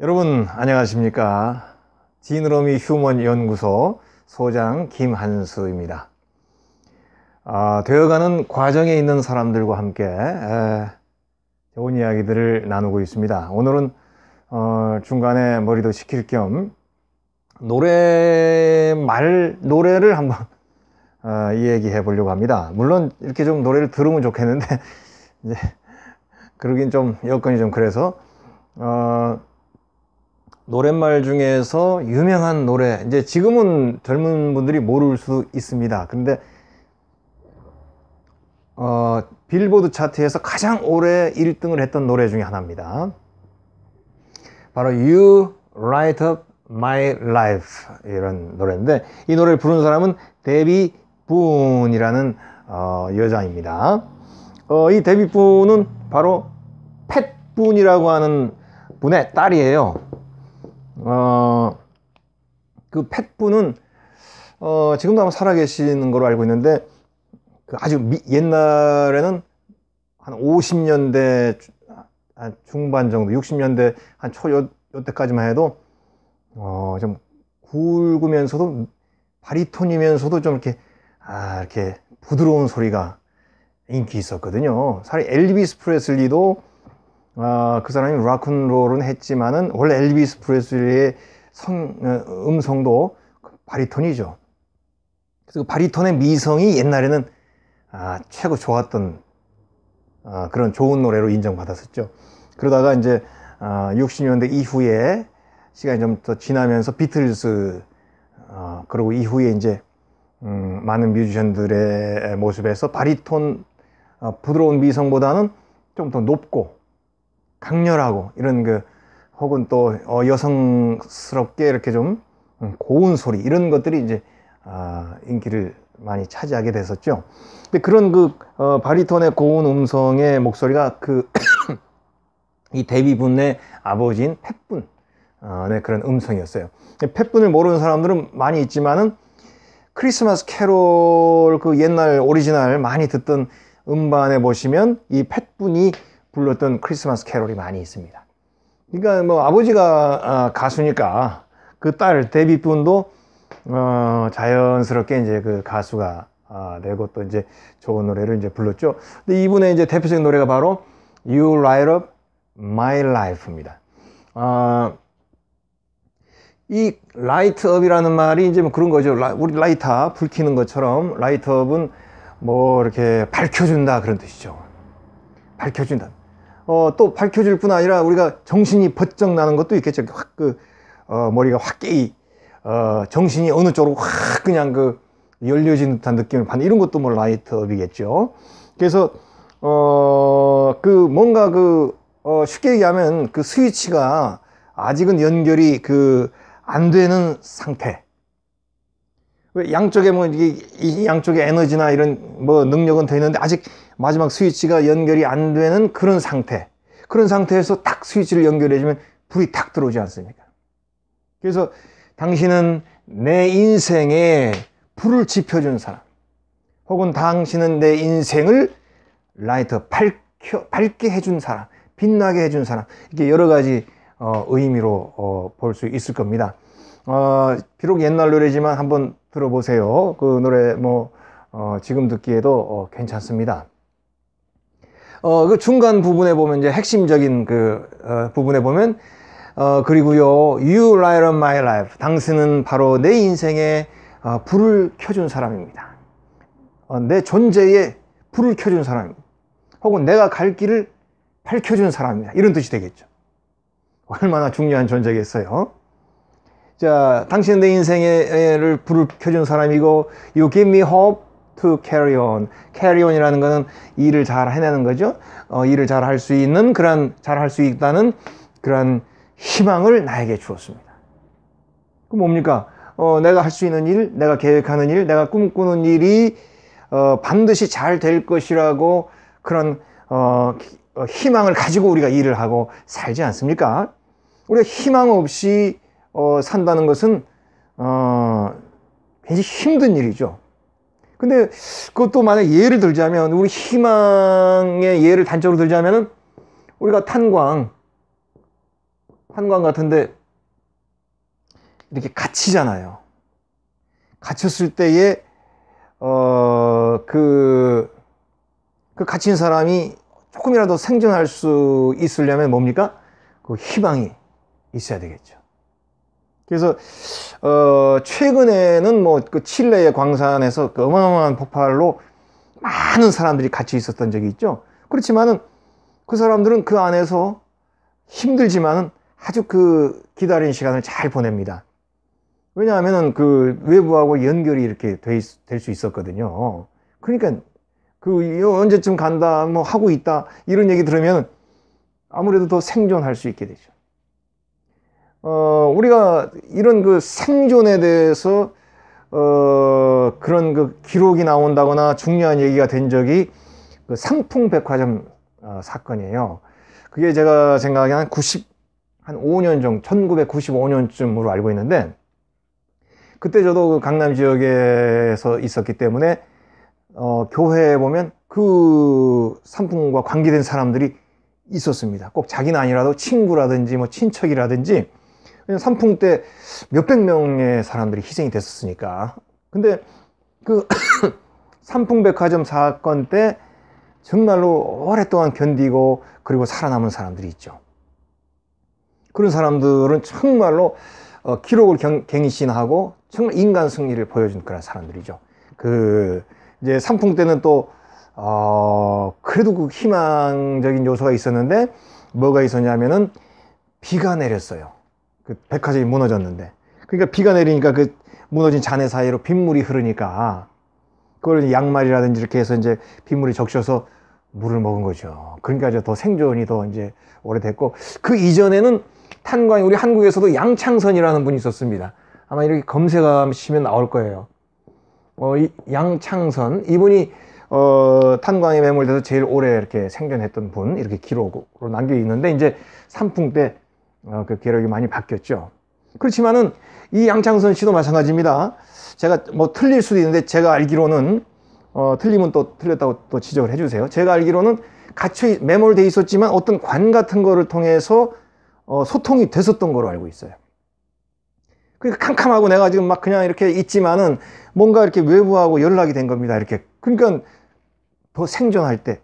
여러분 안녕하십니까? 지느러미 휴먼 연구소 소장 김한수입니다. 되어가는 과정에 있는 사람들과 함께 좋은 이야기들을 나누고 있습니다. 오늘은 중간에 머리도 식힐 겸 노래를 한번 이야기해 보려고 합니다. 물론 이렇게 좀 노래를 들으면 좋겠는데 이제 그러긴 좀 여건이 좀 그래서 노랫말 중에서 유명한 노래, 이제 지금은 젊은 분들이 모를 수 있습니다. 근데 빌보드 차트에서 가장 오래 1등을 했던 노래 중에 하나입니다. 바로 You Light Up My Life 이런 노래인데, 이 노래를 부른 사람은 데비 분이라는 여자입니다. 이 데비 분은 바로 팻 분이라고 하는 분의 딸이에요. 그 팻 분은 지금도 아마 살아계시는 걸로 알고 있는데, 아주 옛날에는 한 50년대 중반 정도, 60년대 한 요때까지만 해도 좀 굵으면서도 바리톤이면서도 좀 이렇게 부드러운 소리가 인기 있었거든요. 사실 엘비스 프레슬리도 그 사람이 락앤롤은 했지만은 원래 엘비스 프레슬리의 음성도 바리톤이죠. 그래서 그 바리톤의 미성이 옛날에는 최고 좋았던 그런 좋은 노래로 인정받았었죠. 그러다가 이제 60년대 이후에 시간이 좀 더 지나면서 비틀즈 그리고 이후에 이제 많은 뮤지션들의 모습에서 바리톤 부드러운 미성보다는 좀 더 높고 강렬하고 이런 혹은 또 여성스럽게 이렇게 좀 고운 소리, 이런 것들이 이제 인기를 많이 차지하게 됐었죠. 근데 그런 바리톤의 고운 음성의 목소리가 이 데비 분의 아버지인 팻 분의 그런 음성이었어요. 팻 분을 모르는 사람들은 많이 있지만은 크리스마스 캐롤 옛날 오리지널 많이 듣던 음반에 보시면 이 팻 분이 불렀던 크리스마스 캐롤이 많이 있습니다. 그러니까 뭐 아버지가 가수니까 그 딸 데비 분도 자연스럽게 이제 그 가수가 되고 또 이제 좋은 노래를 이제 불렀죠. 근데 이분의 이제 대표적인 노래가 바로 You Light Up My Life입니다. 이 라이트 업이라는 말이 이제 뭐 그런 거죠. 우리 라이터, 불 켜는 것처럼 라이트 업은 뭐 이렇게 밝혀준다 그런 뜻이죠. 밝혀준다. 또 밝혀줄 뿐 아니라 우리가 정신이 번쩍 나는 것도 있겠죠. 머리가 확 정신이 어느 쪽으로 확 그냥 열려진 듯한 느낌을 받는 이런 것도 뭐 라이트 업이겠죠. 그래서 뭔가 쉽게 얘기하면 스위치가 아직은 연결이 안 되는 상태. 양쪽에 이 양쪽에 에너지나 이런 능력은 돼 있는데 아직 마지막 스위치가 연결이 안 되는 그런 상태. 그런 상태에서 딱 스위치를 연결해주면 불이 탁 들어오지 않습니까? 그래서 당신은 내 인생에 불을 지펴준 사람, 혹은 당신은 내 인생을 밝게 해준 사람, 빛나게 해준 사람, 이렇게 여러 가지 의미로 볼 수 있을 겁니다. 비록 옛날 노래지만 한번 들어보세요. 그 노래 지금 듣기에도 괜찮습니다. 중간 부분에 보면 이제 핵심적인 부분에 보면 그리고요, You Light Up My Life, 당신은 바로 내 인생에 불을 켜준 사람입니다. 내 존재에 불을 켜준 사람입니다. 혹은 내가 갈 길을 밝혀준 사람입니다. 이런 뜻이 되겠죠. 얼마나 중요한 존재겠어요. 자, 당신은 내 인생에 불을 켜준 사람이고, You give me hope to carry on. carry on이라는 거는 일을 잘 해내는 거죠. 일을 잘 할 수 있는, 잘 할 수 있다는 그런 희망을 나에게 주었습니다. 그 뭡니까? 내가 할 수 있는 일, 내가 계획하는 일, 내가 꿈꾸는 일이 반드시 잘 될 것이라고 그런 희망을 가지고 우리가 일을 하고 살지 않습니까? 우리가 희망 없이 산다는 것은 굉장히 힘든 일이죠. 근데 그것도 만약 예를 들자면, 우리 희망의 예를 단적으로 들자면은, 우리가 탄광, 탄광 같은데 이렇게 갇히잖아요. 갇혔을 때에 그 갇힌 사람이 조금이라도 생존할 수 있으려면 뭡니까? 그 희망이 있어야 되겠죠. 그래서 최근에는 뭐 그 칠레의 광산에서 그 어마어마한 폭발로 많은 사람들이 갇혀 있었던 적이 있죠. 그렇지만은 그 사람들은 그 안에서 힘들지만은 아주 그 기다린 시간을 잘 보냅니다. 왜냐하면은 그 외부하고 연결이 이렇게 될 수 있었거든요. 그러니까 그 언제쯤 간다, 뭐 하고 있다 이런 얘기 들으면 아무래도 더 생존할 수 있게 되죠. 우리가 이런 그 생존에 대해서 그런 그 기록이 나온다거나 중요한 얘기가 된 적이 그 상풍백화점 사건이에요. 그게 제가 생각에 한 5년 정도, 1995년쯤으로 알고 있는데, 그때 저도 그 강남 지역에서 있었기 때문에 교회에 보면 그 상풍과 관계된 사람들이 있었습니다. 꼭 자기는 아니라도 친구라든지 뭐 친척이라든지. 산풍 때 몇백 명의 사람들이 희생이 됐었으니까. 근데 그 삼풍백화점 사건 때 정말로 오랫동안 견디고 그리고 살아남은 사람들이 있죠. 그런 사람들은 정말로 기록을 갱신하고 정말 인간 승리를 보여준 그런 사람들이죠. 이제 삼풍 때는 또 그래도 그 희망적인 요소가 있었는데, 뭐가 있었냐면은 비가 내렸어요. 그 백화점이 무너졌는데, 그러니까 비가 내리니까 그 무너진 잔해 사이로 빗물이 흐르니까 그걸 양말이라든지 이렇게 해서 이제 빗물이 적셔서 물을 먹은 거죠. 그러니까 이제 더 생존이 더 이제 오래됐고, 그 이전에는 탄광이 우리 한국에서도 양창선이라는 분이 있었습니다. 아마 이렇게 검색하시면 나올 거예요. 이 양창선, 이분이 탄광에 매몰돼서 제일 오래 이렇게 생존했던 분, 이렇게 기록으로 남겨 있는데, 이제 삼풍 때 그 기록이 많이 바뀌었죠. 그렇지만은 이 양창선 씨도 마찬가지입니다. 제가 뭐 틀릴 수도 있는데, 제가 알기로는 틀리면 또 틀렸다고 또 지적을 해주세요. 제가 알기로는 갇혀 매몰돼 있었지만 어떤 관 같은 거를 통해서 소통이 됐었던 거로 알고 있어요. 그러니까 캄캄하고 내가 지금 막 그냥 이렇게 있지만은 뭔가 이렇게 외부하고 연락이 된 겁니다. 이렇게. 그러니까 더 생존할 때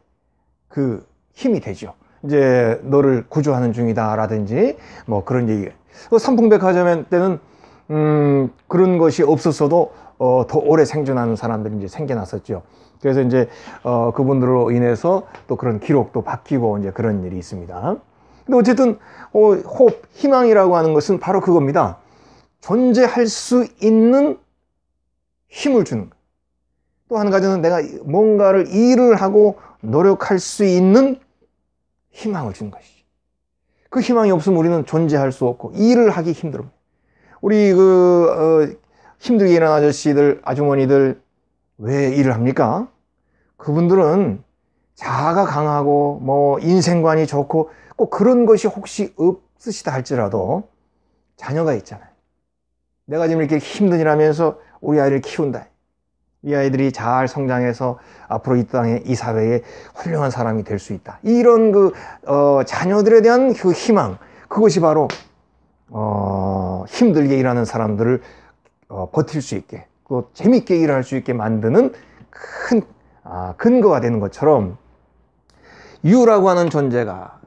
그 힘이 되죠. 이제 너를 구조하는 중이다 라든지 뭐 그런 얘기. 삼풍백화점 때는 그런 것이 없었어도 더 오래 생존하는 사람들이 이제 생겨났었죠. 그래서 이제 그분들로 인해서 또 그런 기록도 바뀌고 이제 그런 일이 있습니다. 근데 어쨌든 희망이라고 하는 것은 바로 그겁니다. 존재할 수 있는 힘을 주는 것. 또 한 가지는 내가 뭔가를 일을 하고 노력할 수 있는 희망을 주는 것이죠. 그 희망이 없으면 우리는 존재할 수 없고 일을 하기 힘들어요. 우리 힘들게 일하는 아저씨들, 아주머니들 왜 일을 합니까? 그분들은 자아가 강하고 뭐 인생관이 좋고 꼭 그런 것이 혹시 없으시다 할지라도 자녀가 있잖아요. 내가 지금 이렇게 힘든 일 하면서 우리 아이를 키운다. 이 아이들이 잘 성장해서 앞으로 이 땅에, 이 사회에 훌륭한 사람이 될 수 있다. 이런 자녀들에 대한 그 희망, 그것이 바로 힘들게 일하는 사람들을 버틸 수 있게, 또 재밌게 일할 수 있게 만드는 큰 근거가 되는 것처럼, 유라고 하는 존재가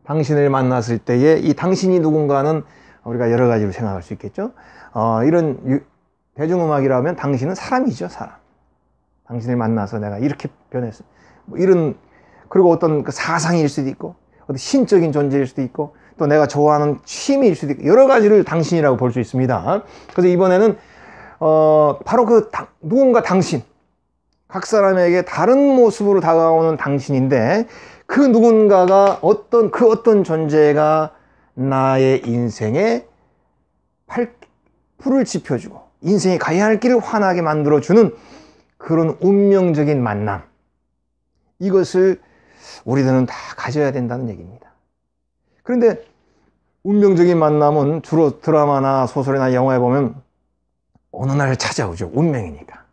당신을 만났을 때에 이 당신이 누군가는 우리가 여러 가지로 생각할 수 있겠죠. 이런 대중음악이라면 당신은 사람이죠, 사람. 당신을 만나서 내가 이렇게 변했어. 뭐 이런, 그리고 어떤 그 사상일 수도 있고, 어떤 신적인 존재일 수도 있고, 또 내가 좋아하는 취미일 수도 있고, 여러 가지를 당신이라고 볼 수 있습니다. 그래서 이번에는 바로 누군가 당신, 각 사람에게 다른 모습으로 다가오는 당신인데, 그 누군가가 어떤 존재가 나의 인생에 불을 지펴주고 인생에 가야 할 길을 환하게 만들어주는 그런 운명적인 만남, 이것을 우리들은 다 가져야 된다는 얘기입니다. 그런데 운명적인 만남은 주로 드라마나 소설이나 영화에 보면 어느 날 찾아오죠. 운명이니까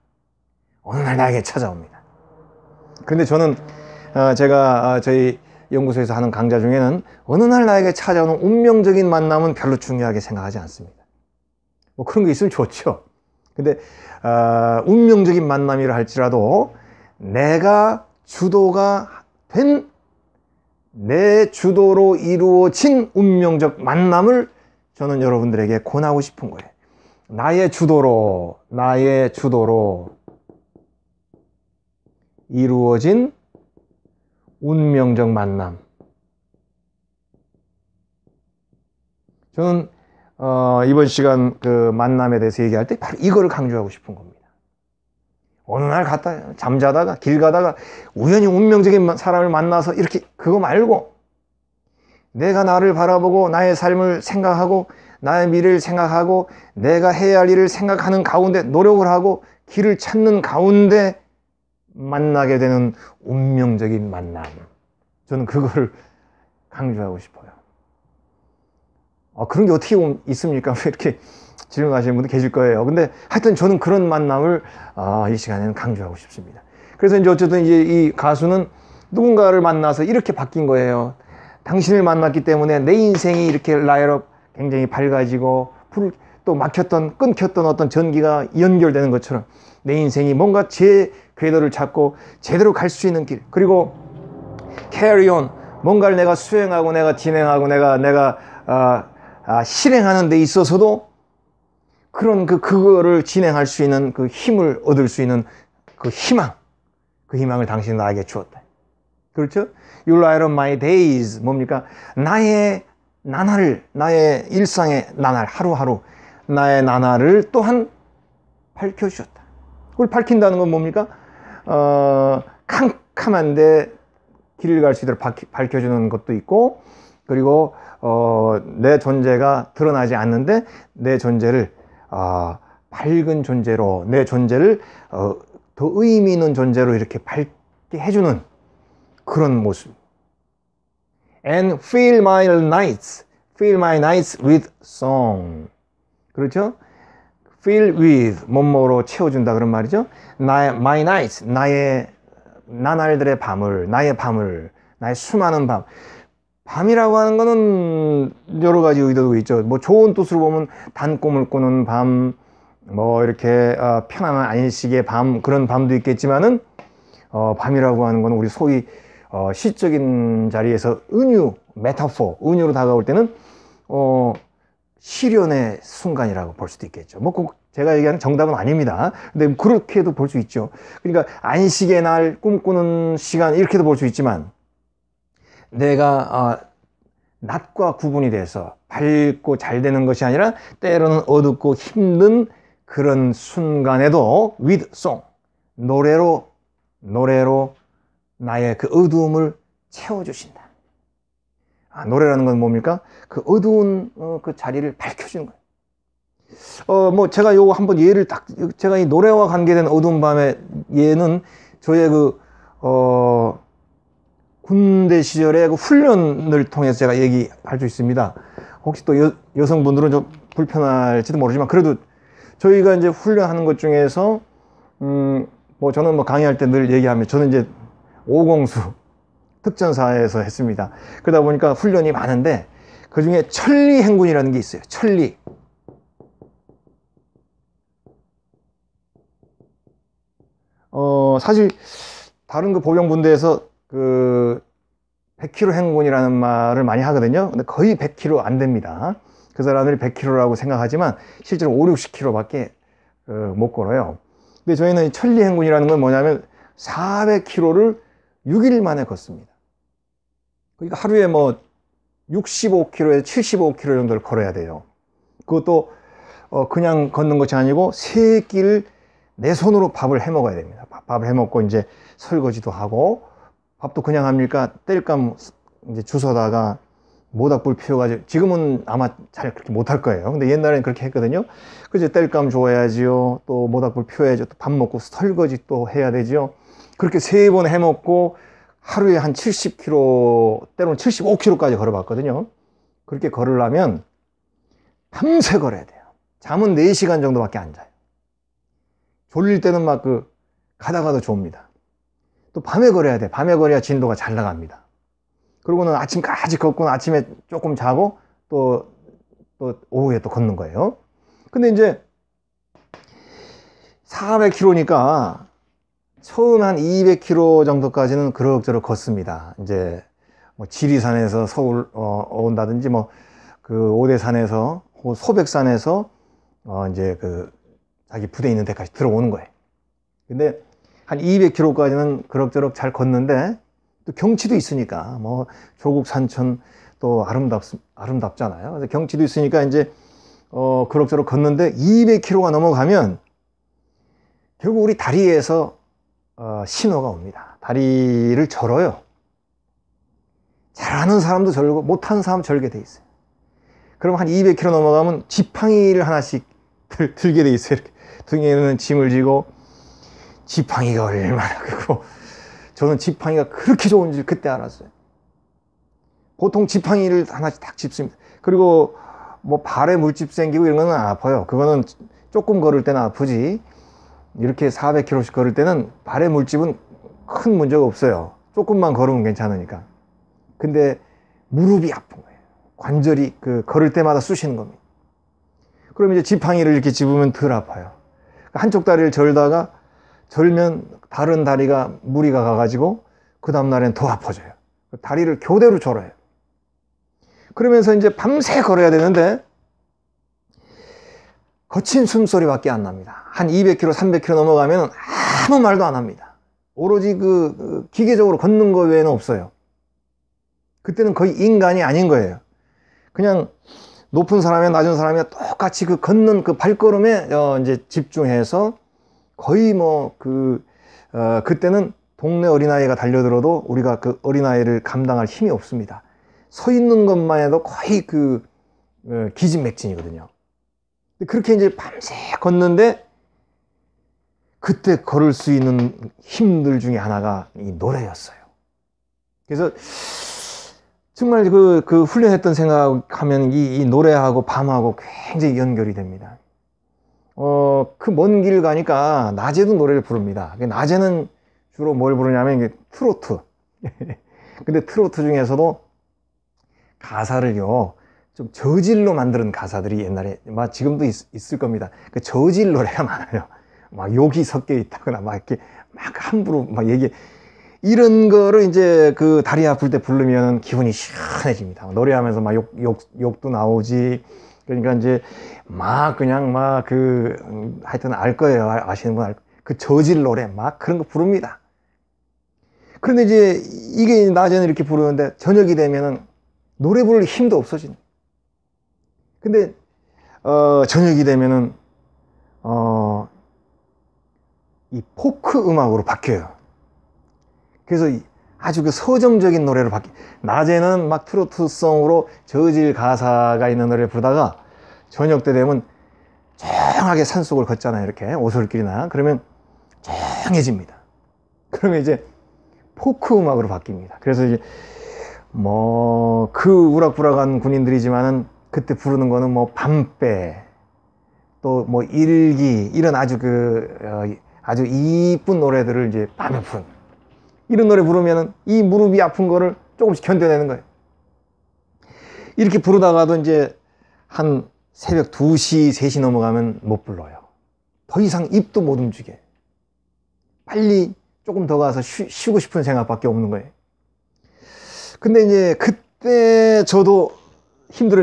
어느 날 나에게 찾아옵니다. 그런데 저는 제가 저희 연구소에서 하는 강좌 중에는 어느 날 나에게 찾아오는 운명적인 만남은 별로 중요하게 생각하지 않습니다. 뭐 그런 게 있으면 좋죠. 근데 운명적인 만남이라 할지라도 내가 주도가 된, 내 주도로 이루어진 운명적 만남을 저는 여러분들에게 권하고 싶은 거예요. 나의 주도로 이루어진 운명적 만남. 저는 이번 시간 그 만남에 대해서 얘기할 때 바로 이거를 강조하고 싶은 겁니다. 어느 날 잠자다가 길 가다가 우연히 운명적인 사람을 만나서 이렇게, 그거 말고 내가 나를 바라보고 나의 삶을 생각하고 나의 미래를 생각하고 내가 해야 할 일을 생각하는 가운데 노력을 하고 길을 찾는 가운데 만나게 되는 운명적인 만남. 저는 그걸 강조하고 싶어요. 그런 게 어떻게 있습니까? 왜 이렇게 질문하시는 분들 계실 거예요. 근데 하여튼 저는 그런 만남을 이 시간에는 강조하고 싶습니다. 그래서 이제 어쨌든 이제 이 가수는 누군가를 만나서 이렇게 바뀐 거예요. 당신을 만났기 때문에 내 인생이 이렇게 라이트업 굉장히 밝아지고 또 막혔던, 끊겼던 어떤 전기가 연결되는 것처럼 내 인생이 뭔가 제 궤도를 잡고 제대로 갈 수 있는 길, 그리고 carry on, 뭔가를 내가 수행하고 내가 진행하고 내가 실행하는 데 있어서도 그런 그거를 진행할 수 있는 그 힘을 얻을 수 있는 그 희망을 당신이 나에게 주었다. 그렇죠? You light up my days. 뭡니까? 나의 나날을, 나의 일상의 나날, 하루하루 나의 나날을 또한 밝혀주셨다. 그걸 밝힌다는 건 뭡니까? 캄캄한데 길을 갈 수 있도록 밝혀주는 것도 있고, 그리고 내 존재가 드러나지 않는데 내 존재를 밝은 존재로, 내 존재를 더 의미 있는 존재로 이렇게 밝게 해주는 그런 모습. And fill my nights with song. 그렇죠? fill with, 뭐뭐로 채워준다 그런 말이죠. my nights, 나의 나날들의 밤을, 나의 수많은 밤. 밤이라고 하는 거는 여러 가지 의도도 있죠. 뭐 좋은 뜻으로 보면 단꿈을 꾸는 밤, 뭐 이렇게 편안한 안식의 밤, 그런 밤도 있겠지만은 밤이라고 하는 건 우리 소위 시적인 자리에서 은유로 다가올 때는 시련의 순간이라고 볼 수도 있겠죠. 뭐 꼭 제가 얘기하는 정답은 아닙니다. 근데 그렇게도 볼 수 있죠. 그러니까 안식의 날, 꿈꾸는 시간, 이렇게도 볼 수 있지만, 내가 낮과 구분이 돼서 밝고 잘 되는 것이 아니라 때로는 어둡고 힘든 그런 순간에도 with song, 노래로 나의 그 어두움을 채워주신다. 노래라는 건 뭡니까? 그 어두운 그 자리를 밝혀주는 거예요. 뭐 제가 요거 한번 예를 제가 이 노래와 관계된 어두운 밤의 예는 저의 군대 시절의 그 훈련을 통해서 제가 얘기할 수 있습니다. 혹시 또 여성분들은 좀 불편할지도 모르지만, 그래도 저희가 이제 훈련하는 것 중에서 뭐 저는 뭐 강의할 때 늘 얘기하면, 저는 이제 5공수 특전사에서 했습니다. 그러다 보니까 훈련이 많은데 그 중에 천리행군이라는 게 있어요. 천리. 사실 다른 그 보병분대에서 그 100km 행군이라는 말을 많이 하거든요. 근데 거의 100km 안 됩니다. 그 사람들이 100km라고 생각하지만 실제로 5, 60km밖에 못 걸어요. 근데 저희는 천리 행군이라는 건 뭐냐면 400km를 6일 만에 걷습니다. 그러니까 하루에 뭐 65km에서 75km 정도를 걸어야 돼요. 그것도 그냥 걷는 것이 아니고 세 끼를 내 손으로 밥을 해 먹어야 됩니다. 밥을 해 먹고 이제 설거지도 하고, 밥도 그냥 합니까? 땔감 이제 주워다가 모닥불 피워가지고, 지금은 아마 잘 그렇게 못할 거예요. 근데 옛날에는 그렇게 했거든요. 그래서 땔감 줘야지요. 또 모닥불 피워야죠. 또 밥 먹고 설거지 또 해야 되죠. 그렇게 3번 해 먹고 하루에 한 70km, 때로는 75km까지 걸어봤거든요. 그렇게 걸으려면 밤새 걸어야 돼요. 잠은 4시간 정도밖에 안 자요. 졸릴 때는 막 가다가도 좋습니다. 또 밤에 걸어야 돼. 밤에 걸어야 진도가 잘 나갑니다. 그러고는 아침까지 걷고 아침에 조금 자고 또 오후에 또 걷는 거예요. 근데 이제 400km니까 처음 한 200km 정도까지는 그럭저럭 걷습니다. 이제 뭐 지리산에서 서울 온다든지 뭐 그 오대산에서 소백산에서 이제 그 자기 부대 있는 데까지 들어오는 거예요. 근데 한 200km까지는 그럭저럭 잘 걷는데 또 경치도 있으니까 뭐 조국 산천 또 아름답잖아요. 그래서 경치도 있으니까 이제 그럭저럭 걷는데 200km가 넘어가면 결국 우리 다리에서 신호가 옵니다. 다리를 절어요. 잘하는 사람도 절고 못하는 사람 절게 돼 있어요. 그럼 한 200km 넘어가면 지팡이를 하나씩 들게 돼 있어요. 이렇게 등에는 짐을 지고 지팡이가 얼마나 크고 저는 지팡이가 그렇게 좋은지 그때 알았어요. 보통 지팡이를 하나씩 딱 짚습니다. 그리고 뭐 발에 물집 생기고 이런 거는 안 아파요. 그거는 조금 걸을 때는 아프지 이렇게 400km씩 걸을 때는 발에 물집은 큰 문제가 없어요. 조금만 걸으면 괜찮으니까. 근데 무릎이 아픈 거예요. 관절이 걸을 때마다 쑤시는 겁니다. 그럼 이제 지팡이를 이렇게 집으면 덜 아파요. 한쪽 다리를 절면 다른 다리가 무리가 가가지고 그 다음날엔 더 아파져요. 다리를 교대로 절어요. 그러면서 이제 밤새 걸어야 되는데 거친 숨소리밖에 안 납니다. 한 200km, 300km 넘어가면 아무 말도 안 합니다. 오로지 기계적으로 걷는 거 외에는 없어요. 그때는 거의 인간이 아닌 거예요. 그냥 높은 사람이나 낮은 사람이 똑같이 걷는 발걸음에 이제 집중해서 거의 그때는 동네 어린아이가 달려들어도 우리가 그 어린아이를 감당할 힘이 없습니다. 서 있는 것만 해도 거의 기진맥진이거든요. 그렇게 이제 밤새 걷는데 그때 걸을 수 있는 힘들 중에 하나가 이 노래였어요. 그래서 정말 훈련했던 생각하면 이 노래하고 밤하고 굉장히 연결이 됩니다. 그 먼 길 가니까 낮에도 노래를 부릅니다. 낮에는 주로 뭘 부르냐면 이게 트로트. 근데 트로트 중에서도 가사를요, 좀 저질로 만드는 가사들이 옛날에, 지금도 있을 겁니다. 그 저질 노래가 많아요. 막 욕이 섞여 있다거나, 함부로 이런 거를 이제 다리 아플 때 부르면 기분이 시원해집니다. 노래하면서 욕도 나오지. 그러니까 이제 하여튼 알 거예요. 아시는 분 그 저질 노래 그런 거 부릅니다. 그런데 이제 이게 낮에는 이렇게 부르는데 저녁이 되면은 노래 부를 힘도 없어지네. 근데 저녁이 되면은 이 포크 음악으로 바뀌어요. 그래서 아주 서정적인 노래로 낮에는 트로트성으로 저질 가사가 있는 노래를 부르다가 저녁 때 되면 조용하게 산속을 걷잖아요. 이렇게 오솔길이나. 그러면 조용해집니다. 그러면 이제 포크 음악으로 바뀝니다. 그래서 이제 우락부락한 군인들이지만은 그때 부르는 거는 밤배 또 일기 이런 아주 아주 이쁜 노래들을 이제 밤에 부른 이런 노래 부르면은 이 무릎이 아픈 거를 조금씩 견뎌내는 거예요. 이렇게 부르다가도 이제 한 새벽 2시, 3시 넘어가면 못 불러요. 더 이상 입도 못 움직여요. 빨리 조금 더 가서 쉬고 싶은 생각밖에 없는 거예요. 근데 이제 그때 저도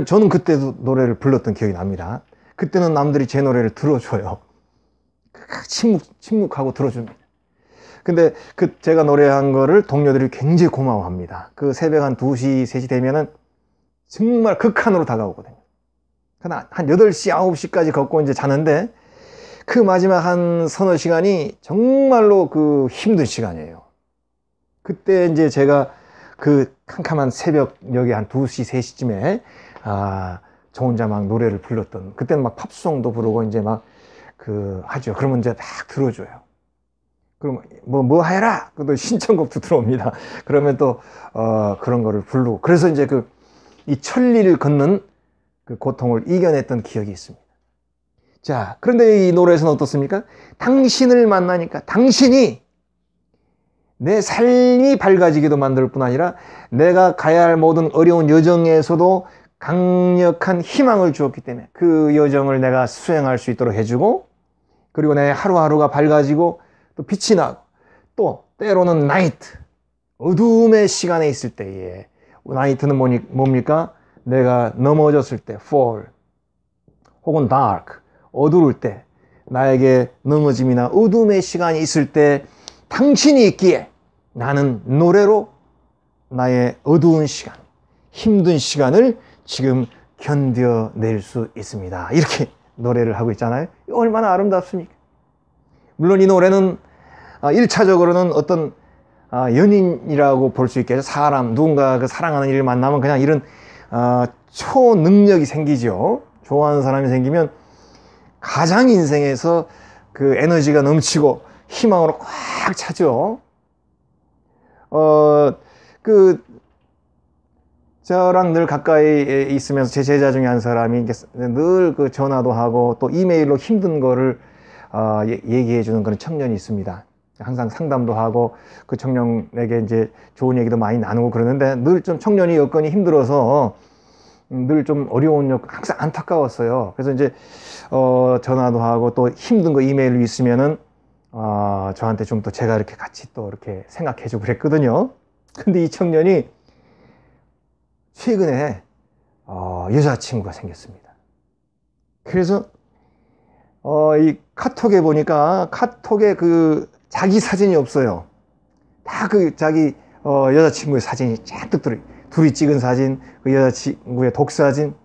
저는 그때도 노래를 불렀던 기억이 납니다. 그때는 남들이 제 노래를 들어줘요. 침묵하고 들어줍니다. 근데 제가 노래한 거를 동료들이 굉장히 고마워합니다. 새벽 한 2시, 3시 되면은 정말 극한으로 다가오거든요. 한 8시, 9시까지 걷고 이제 자는데 그 마지막 한 서너 시간이 정말로 힘든 시간이에요. 그때 이제 제가 캄캄한 새벽녘에 한 2시, 3시쯤에 저 혼자 노래를 불렀던, 그때는 팝송도 부르고 이제 하죠. 그러면 이제 들어줘요. 그럼 뭐 해라! 또 신청곡도 들어옵니다. 그러면 또 그런 거를 부르고. 그래서 이제 이 천리를 걷는 고통을 이겨냈던 기억이 있습니다. 자, 그런데 이 노래에서는 어떻습니까? 당신을 만나니까 당신이 내 삶이 밝아지기도 만들 뿐 아니라 내가 가야 할 모든 어려운 여정에서도 강력한 희망을 주었기 때문에 그 여정을 내가 수행할 수 있도록 해주고, 그리고 내 하루하루가 밝아지고 또 빛이 나고, 또 때로는 나이트, 어둠의 시간에 있을 때에, 나이트는 뭡니까? 내가 넘어졌을 때 fall, 혹은 dark, 어두울 때, 나에게 넘어짐이나 어둠의 시간이 있을 때 당신이 있기에 나는 노래로 나의 어두운 시간, 힘든 시간을 지금 견뎌낼 수 있습니다. 이렇게 노래를 하고 있잖아요. 얼마나 아름답습니까? 물론 이 노래는 1차적으로는 어떤 연인이라고 볼 수 있겠죠. 사람, 누군가 그 사랑하는 이를 만나면 그냥 이런 초능력이 생기죠. 좋아하는 사람이 생기면 가장 인생에서 그 에너지가 넘치고 희망으로 꽉 차죠. 저랑 늘 가까이 있으면서 제 제자 중에 한 사람이 늘 그 전화도 하고 또 이메일로 힘든 거를 얘기해 주는 그런 청년이 있습니다. 항상 상담도 하고 그 청년에게 이제 좋은 얘기도 많이 나누고 그러는데, 늘 좀 청년이 여건이 힘들어서 늘 좀 어려운 역, 항상 안타까웠어요. 그래서 이제 전화도 하고 또 힘든 거 이메일로 있으면은 저한테 좀 또 제가 이렇게 같이 또 이렇게 생각해 주고 그랬거든요. 근데 이 청년이 최근에 여자친구가 생겼습니다. 그래서 이 카톡에 보니까 카톡에 그 자기 사진이 없어요. 다 그 자기 여자친구의 사진이 잔뜩 둘이 찍은 사진, 그 여자친구의 독사진.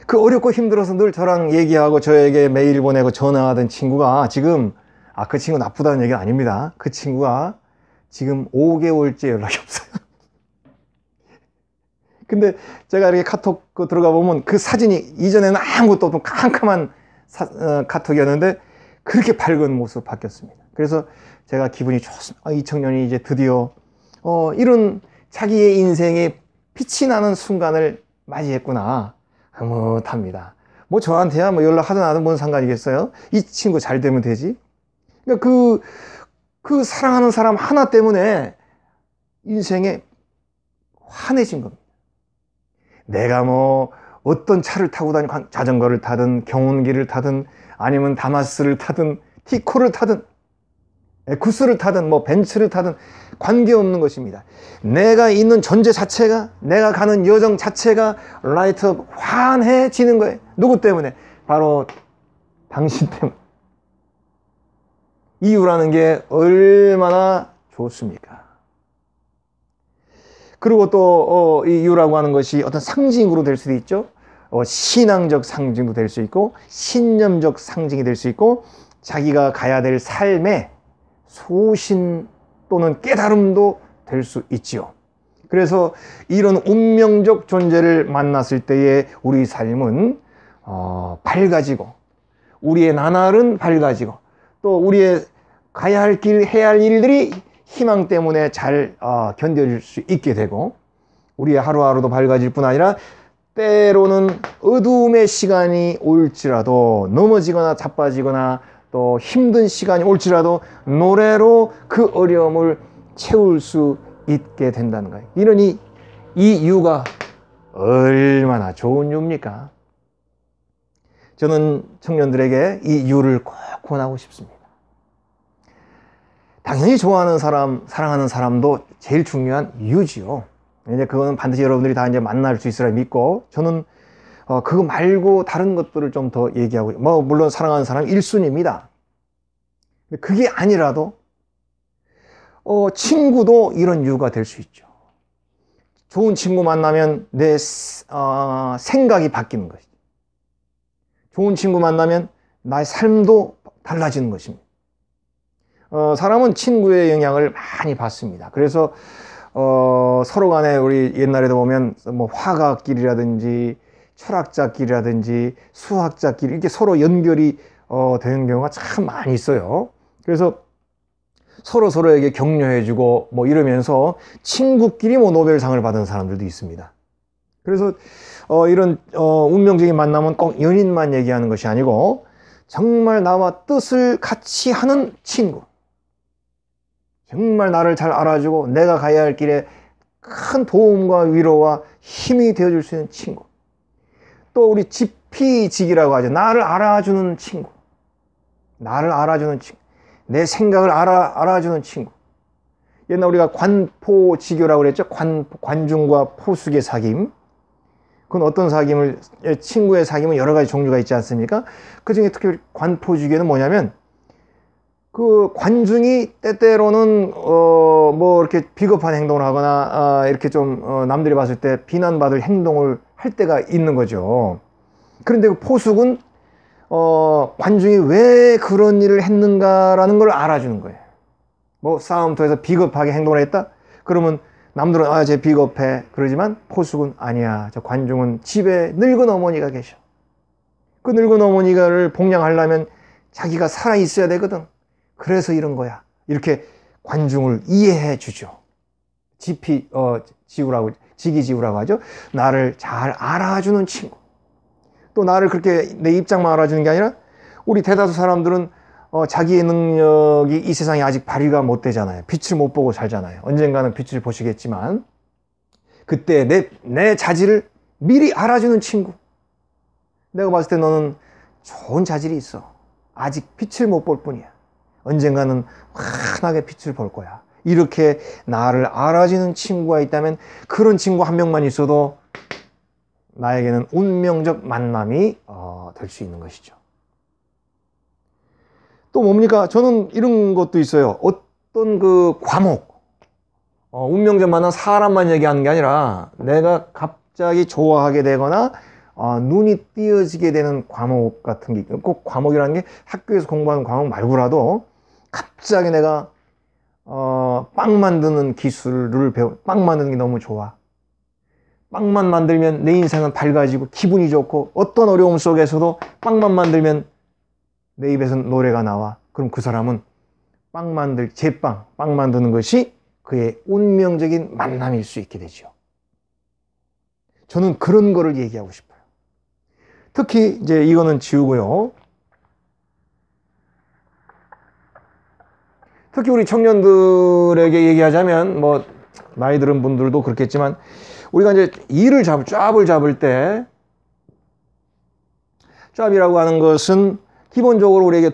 그 어렵고 힘들어서 늘 저랑 얘기하고 저에게 메일 보내고 전화하던 친구가 지금, 그 친구 나쁘다는 얘기는 아닙니다. 그 친구가 지금 5개월째 연락이 없어요. 근데 제가 이렇게 카톡 들어가 보면 그 사진이 이전에는 아무것도 없던 캄캄한 카톡이었는데 그렇게 밝은 모습으로 바뀌었습니다. 그래서 제가 기분이 좋습니다. 이 청년이 이제 드디어 이런 자기의 인생에 빛이 나는 순간을 맞이했구나. 흐뭇합니다. 뭐 저한테야 뭐 연락하든 안 하든 뭔 상관이겠어요? 이 친구 잘 되면 되지. 그러니까 그 사랑하는 사람 하나 때문에 인생에 환해진 겁니다. 내가 뭐 어떤 차를 타고 다니고, 자전거를 타든 경운기를 타든 아니면 다마스를 타든 티코를 타든 에쿠스를 타든 뭐 벤츠를 타든 관계없는 것입니다. 내가 있는 존재 자체가, 내가 가는 여정 자체가 라이트업 환해지는 거예요. 누구 때문에? 바로 당신 때문에. 이유라는 게 얼마나 좋습니까? 그리고 또 이 이유라고 하는 것이 어떤 상징으로 될 수도 있죠. 신앙적 상징도 될 수 있고, 신념적 상징이 될 수 있고, 자기가 가야 될 삶의 소신 또는 깨달음도 될 수 있지요. 그래서 이런 운명적 존재를 만났을 때에 우리 삶은 밝아지고, 우리의 나날은 밝아지고, 또 우리의 가야 할 길, 해야 할 일들이 희망 때문에 잘 견뎌질 수 있게 되고, 우리의 하루하루도 밝아질 뿐 아니라 때로는 어두움의 시간이 올지라도, 넘어지거나 자빠지거나 또 힘든 시간이 올지라도 노래로 그 어려움을 채울 수 있게 된다는 거예요. 이러니 이 이유가 얼마나 좋은 이유입니까? 저는 청년들에게 이 이유를 꼭 권하고 싶습니다. 당연히 좋아하는 사람, 사랑하는 사람도 제일 중요한 이유지요. 이제 그거는 반드시 여러분들이 다 이제 만날 수 있으라 믿고, 저는 그거 말고 다른 것들을 좀 더 얘기하고, 뭐 물론 사랑하는 사람 1순위입니다. 그게 아니라도 친구도 이런 이유가 될 수 있죠. 좋은 친구 만나면 내 생각이 바뀌는 것이죠. 좋은 친구 만나면 나의 삶도 달라지는 것입니다. 사람은 친구의 영향을 많이 받습니다. 그래서 서로 간에 우리 옛날에도 보면 뭐 화가끼리라든지 철학자끼리라든지 수학자끼리 이렇게 서로 연결이 되는 경우가 참 많이 있어요. 그래서 서로에게 격려해주고 뭐 이러면서 친구끼리 뭐 노벨상을 받은 사람들도 있습니다. 그래서 이런 운명적인 만남은 꼭 연인만 얘기하는 것이 아니고 정말 나와 뜻을 같이 하는 친구, 정말 나를 잘 알아주고 내가 가야 할 길에 큰 도움과 위로와 힘이 되어줄 수 있는 친구. 또 우리 지피지기라고 하죠. 나를 알아주는 친구. 나를 알아주는 친구. 내 생각을 알아주는 친구. 옛날 우리가 관포지교라고 그랬죠. 관중과 포숙의 사귐. 그건 어떤 사귐을, 친구의 사귐은 여러 가지 종류가 있지 않습니까? 그 중에 특히 관포지교는 뭐냐면, 그 관중이 때때로는 뭐 이렇게 비겁한 행동을 하거나 이렇게 좀 남들이 봤을 때 비난받을 행동을 할 때가 있는 거죠. 그런데 그 포숙은 관중이 왜 그런 일을 했는가라는 걸 알아주는 거예요. 뭐 싸움터에서 비겁하게 행동을 했다? 그러면 남들은 쟤 비겁해 그러지만 포숙은 아니야. 저 관중은 집에 늙은 어머니가 계셔. 그 늙은 어머니를 복양하려면 자기가 살아 있어야 되거든. 그래서 이런 거야. 이렇게 관중을 이해해 주죠. 지기지우라고 하죠. 나를 잘 알아주는 친구. 또 나를 그렇게 내 입장만 알아주는 게 아니라 우리 대다수 사람들은 자기의 능력이 이 세상에 아직 발휘가 못 되잖아요. 빛을 못 보고 살잖아요. 언젠가는 빛을 보시겠지만 그때 내 자질을 미리 알아주는 친구. 내가 봤을 때 너는 좋은 자질이 있어. 아직 빛을 못 볼 뿐이야. 언젠가는 환하게 빛을 볼 거야. 이렇게 나를 알아주는 친구가 있다면 그런 친구 한 명만 있어도 나에게는 운명적 만남이 될 수 있는 것이죠. 또 뭡니까? 저는 이런 것도 있어요. 어떤 그 과목, 운명적 만남 사람만 얘기하는 게 아니라 내가 갑자기 좋아하게 되거나 눈이 띄어지게 되는 과목 같은 게 있고, 꼭 과목이라는 게 학교에서 공부하는 과목 말고라도 갑자기 내가 빵 만드는 기술을 빵 만드는 게 너무 좋아. 빵만 만들면 내 인생은 밝아지고 기분이 좋고 어떤 어려움 속에서도 빵만 만들면 내 입에서 노래가 나와. 그럼 그 사람은 빵 만드는 것이 그의 운명적인 만남일 수 있게 되죠. 저는 그런 거를 얘기하고 싶어요. 특히 이제 이거는 지우고요. 특히 우리 청년들에게 얘기하자면 뭐 나이 들은 분들도 그렇겠지만 우리가 이제 잡을 때 잡이라고 하는 것은 기본적으로 우리에게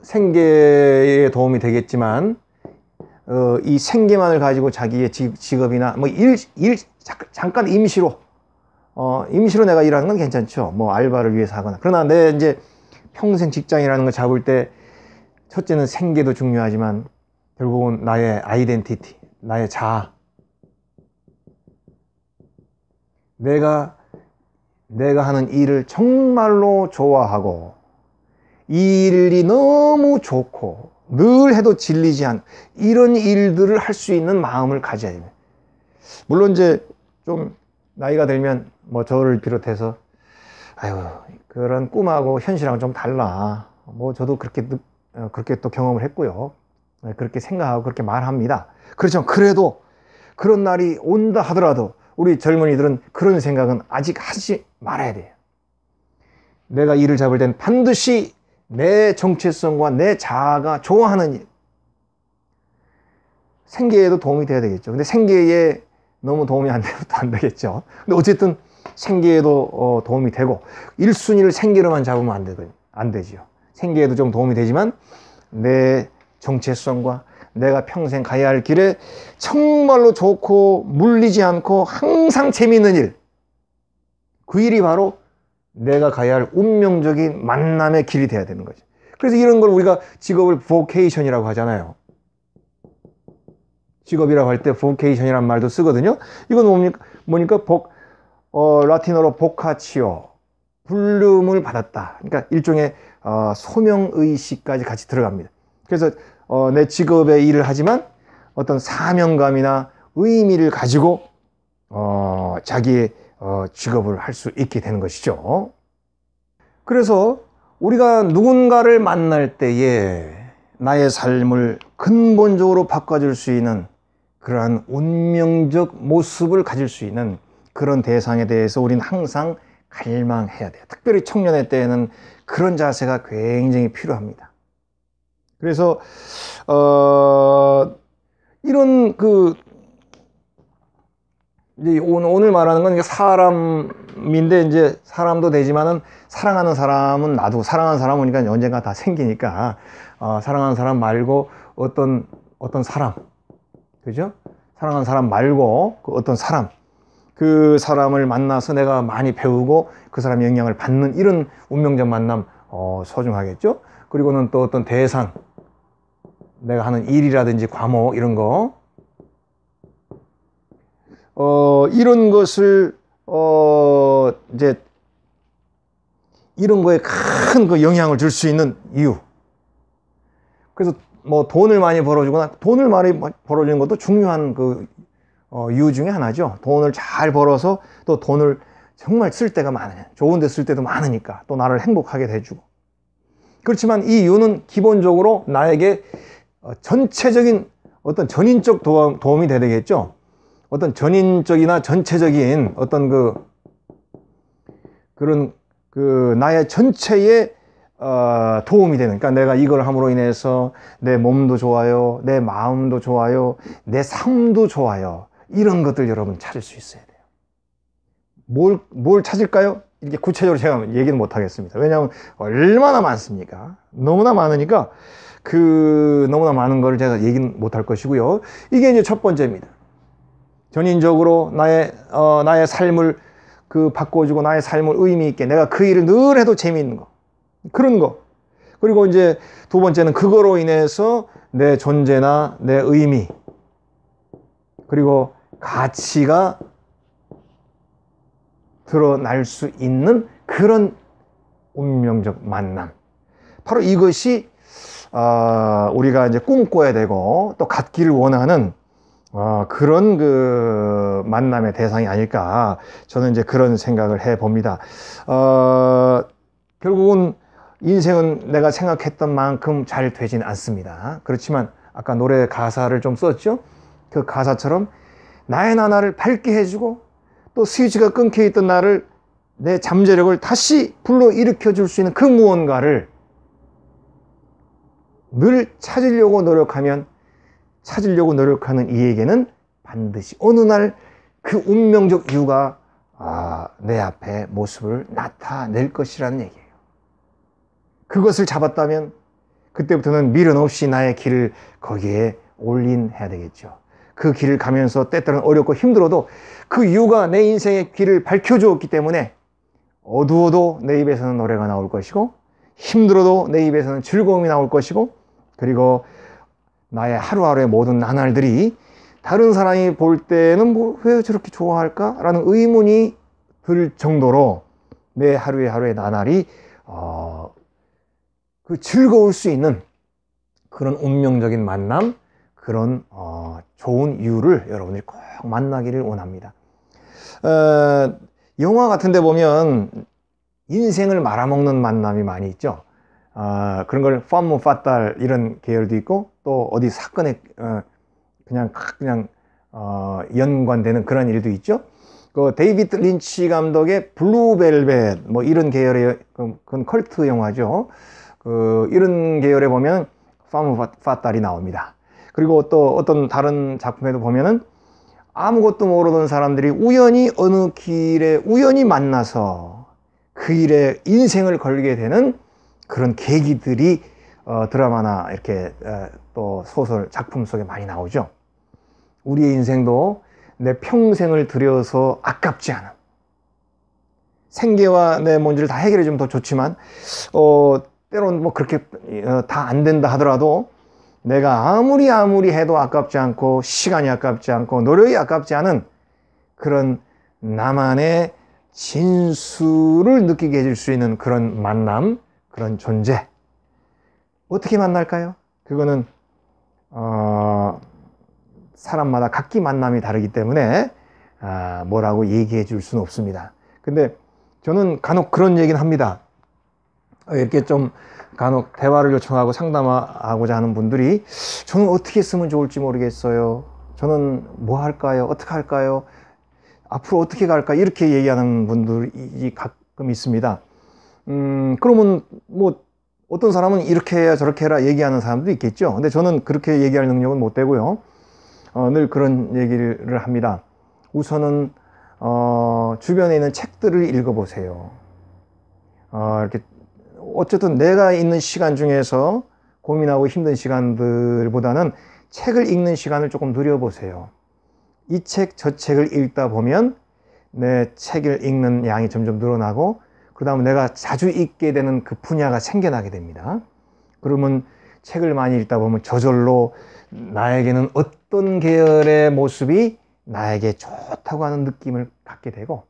생계에 도움이 되겠지만 이 생계만을 가지고 자기의 직업이나 뭐 잠깐 임시로 내가 일하는 건 괜찮죠. 뭐 알바를 위해서 하거나. 그러나 내 이제 평생 직장이라는 걸 잡을 때 첫째는 생계도 중요하지만 결국은 나의 아이덴티티, 나의 자아. 내가 하는 일을 정말로 좋아하고 이 일이 너무 좋고 늘 해도 질리지 않은 이런 일들을 할 수 있는 마음을 가져야 돼요. 물론 이제 좀 나이가 들면 뭐 저를 비롯해서 그런 꿈하고 현실하고는 좀 달라. 뭐 저도 그렇게 또 경험을 했고요. 그렇게 생각하고 그렇게 말합니다. 그렇지만 그래도 그런 날이 온다 하더라도 우리 젊은이들은 그런 생각은 아직 하지 말아야 돼요. 내가 일을 잡을 땐 반드시 내 정체성과 내 자아가 좋아하는 일. 생계에도 도움이 돼야 되겠죠. 근데 생계에 너무 도움이 안 되면 안 되겠죠. 근데 어쨌든 생계에도 도움이 되고 1순위를 생계로만 잡으면 안 되죠. 생계에도 좀 도움이 되지만 내 정체성과 내가 평생 가야 할 길에 정말로 좋고 물리지 않고 항상 재미있는 일. 그 일이 바로 내가 가야 할 운명적인 만남의 길이 돼야 되는 거죠. 그래서 이런 걸 우리가 직업을 vocation이라고 하잖아요. 직업이라고 할 때 vocation이라는 말도 쓰거든요. 이건 뭡니까? 라틴어로 보카치오, 불름을 받았다. 그러니까 일종의 소명의식까지 같이 들어갑니다. 그래서 내 직업의 일을 하지만 어떤 사명감이나 의미를 가지고 자기의 직업을 할 수 있게 되는 것이죠. 그래서 우리가 누군가를 만날 때에 나의 삶을 근본적으로 바꿔줄 수 있는 그러한 운명적 모습을 가질 수 있는 그런 대상에 대해서 우리는 항상 갈망해야 돼요. 특별히 청년의 때에는 그런 자세가 굉장히 필요합니다. 그래서 이제 오늘 말하는 건 사람인데, 이제 사람도 되지만은 사랑하는 사람은 나도 사랑하는 사람은 그러니까 언젠가 다 생기니까, 사랑하는 사람 말고 어떤 사람, 그죠? 사랑하는 사람 말고 그 어떤 사람, 그 사람을 만나서 내가 많이 배우고 그 사람의 영향을 받는 이런 운명적 만남, 소중하겠죠? 그리고는 또 어떤 대상, 내가 하는 일이라든지 과목 이런 거, 이런 것을 이제 이런 거에 큰 그 영향을 줄 수 있는 이유. 그래서 뭐 돈을 많이 벌어주거나, 돈을 많이 벌어주는 것도 중요한 그 이유 중에 하나죠. 돈을 잘 벌어서 또 돈을 정말 쓸 때가 많아요. 좋은 데 쓸 때도 많으니까 또 나를 행복하게 해주고. 그렇지만 이 이유는 기본적으로 나에게 전체적인 어떤 전인적 도움이 돼야 되겠죠. 어떤 전인적이나 전체적인 어떤 그런 나의 전체에 도움이 되는, 그러니까 내가 이걸 함으로 인해서 내 몸도 좋아요, 내 마음도 좋아요, 내 삶도 좋아요. 이런 것들 여러분 찾을 수 있어야 돼요. 뭘 찾을까요? 이렇게 구체적으로 제가 얘기는 못 하겠습니다. 왜냐하면 얼마나 많습니까? 너무나 많으니까 너무나 많은 걸 제가 얘기는 못 할 것이고요. 이게 이제 첫 번째입니다. 전인적으로 나의 삶을 바꿔주고 나의 삶을 의미 있게, 내가 그 일을 늘 해도 재미있는 거, 그런 거. 그리고 이제 두 번째는 그거로 인해서 내 존재나 내 의미, 그리고 가치가 드러날 수 있는 그런 운명적 만남. 바로 이것이 우리가 이제 꿈꿔야 되고 또 갖기를 원하는 그런 만남의 대상이 아닐까, 저는 이제 그런 생각을 해 봅니다. 결국은 인생은 내가 생각했던 만큼 잘 되진 않습니다. 그렇지만 아까 노래 가사를 좀 썼죠? 그 가사처럼 나의 나날을 밝게 해주고 또 스위치가 끊겨 있던 나를, 내 잠재력을 다시 불러일으켜 줄 수 있는 그 무언가를 늘 찾으려고 노력하는 이에게는 반드시 어느 날 그 운명적 이유가 내 앞에 모습을 나타낼 것이라는 얘기예요. 그것을 잡았다면 그때부터는 미련 없이 나의 길을 거기에 올인해야 되겠죠. 그 길을 가면서 때때로는 어렵고 힘들어도 그 이유가 내 인생의 길을 밝혀주었기 때문에 어두워도 내 입에서는 노래가 나올 것이고, 힘들어도 내 입에서는 즐거움이 나올 것이고, 그리고 나의 하루하루의 모든 나날들이 다른 사람이 볼 때는 왜 저렇게 좋아할까? 라는 의문이 들 정도로 내 하루의 나날이 즐거울 수 있는 그런 운명적인 만남, 그런 좋은 이유를 여러분들이 꼭 만나기를 원합니다. 영화 같은 데 보면 인생을 말아먹는 만남이 많이 있죠. 그런 걸 팜무 파탈 이런 계열도 있고, 또 어디 사건에 그냥 연관되는 그런 일도 있죠. 그 데이비드 린치 감독의 블루벨벳 뭐 이런 계열의 그건 컬트 영화죠. 이런 계열에 보면 팜무 파탈이 나옵니다. 그리고 또 어떤 다른 작품에도 보면은 아무것도 모르던 사람들이 우연히 어느 길에 우연히 만나서 그 일에 인생을 걸게 되는 그런 계기들이 드라마나 이렇게 또 소설, 작품 속에 많이 나오죠. 우리의 인생도 내 평생을 들여서 아깝지 않은, 생계와 내 문제를 다 해결해 주면 더 좋지만 때로는 뭐 그렇게 다 안 된다 하더라도 내가 아무리 해도 아깝지 않고, 시간이 아깝지 않고, 노력이 아깝지 않은 그런 나만의 진수를 느끼게 해줄 수 있는 그런 만남, 그런 존재. 어떻게 만날까요? 그거는 사람마다 각기 만남이 다르기 때문에 뭐라고 얘기해 줄 수는 없습니다. 근데 저는 간혹 그런 얘기는 합니다. 이렇게 좀 간혹 대화를 요청하고 상담하고자 하는 분들이, 저는 어떻게 했으면 좋을지 모르겠어요. 저는 뭐 할까요? 어떻게 할까요? 앞으로 어떻게 갈까? 이렇게 얘기하는 분들이 가끔 있습니다. 그러면 뭐 어떤 사람은 이렇게 해야 저렇게 해라 얘기하는 사람도 있겠죠. 근데 저는 그렇게 얘기할 능력은 못 되고요. 늘 그런 얘기를 합니다. 우선은 주변에 있는 책들을 읽어보세요. 이렇게 어쨌든 내가 있는 시간 중에서 고민하고 힘든 시간들보다는 책을 읽는 시간을 조금 누려보세요. 이 책, 저 책을 읽다 보면 내 책을 읽는 양이 점점 늘어나고 그 다음에 내가 자주 읽게 되는 그 분야가 생겨나게 됩니다. 그러면 책을 많이 읽다 보면 저절로 나에게는 어떤 계열의 모습이 나에게 좋다고 하는 느낌을 갖게 되고,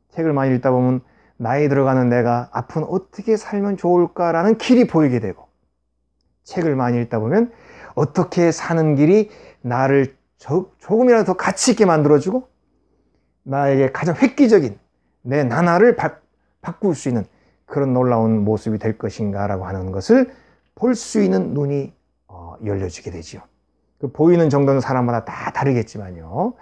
책을 많이 읽다 보면 나이 들어가는 내가 앞으로 어떻게 살면 좋을까라는 길이 보이게 되고, 책을 많이 읽다 보면 어떻게 사는 길이 나를 조금이라도 더 가치 있게 만들어주고 나에게 가장 획기적인 내 나날을 바꿀 수 있는 그런 놀라운 모습이 될 것인가 라고 하는 것을 볼 수 있는 눈이 열려지게 되죠. 그 보이는 정도는 사람마다 다 다르겠지만요,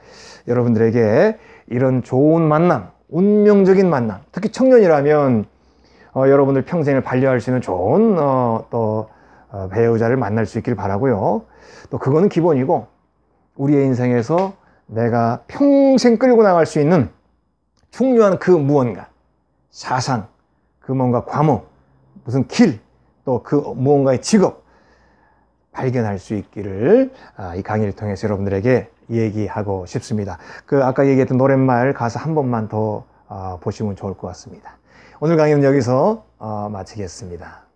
여러분들에게 이런 좋은 만남, 운명적인 만남, 특히 청년이라면 여러분들 평생을 반려할 수 있는 좋은 배우자를 만날 수 있길 바라고요. 또 그거는 기본이고, 우리의 인생에서 내가 평생 끌고 나갈 수 있는 중요한 그 무언가, 사상, 그 뭔가 과목, 무슨 길, 또 그 무언가의 직업 발견할 수 있기를 이 강의를 통해서 여러분들에게 얘기하고 싶습니다. 그 아까 얘기했던 노랫말 가사 한 번만 더 보시면 좋을 것 같습니다. 오늘 강의는 여기서 마치겠습니다.